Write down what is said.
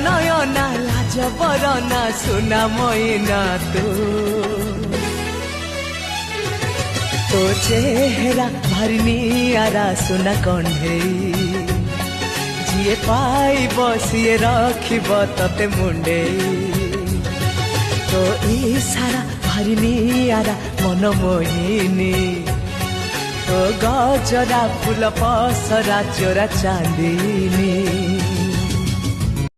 नयना लाज बरना सुना मैना तो चेहरा भरनियारा सुना कंढेई जिए पाइब सीए रखिब तते मुंडेई तो इशारा भरनियारा मन मोहिनी तो गजरा फूल पसरा चोरा चांदनी।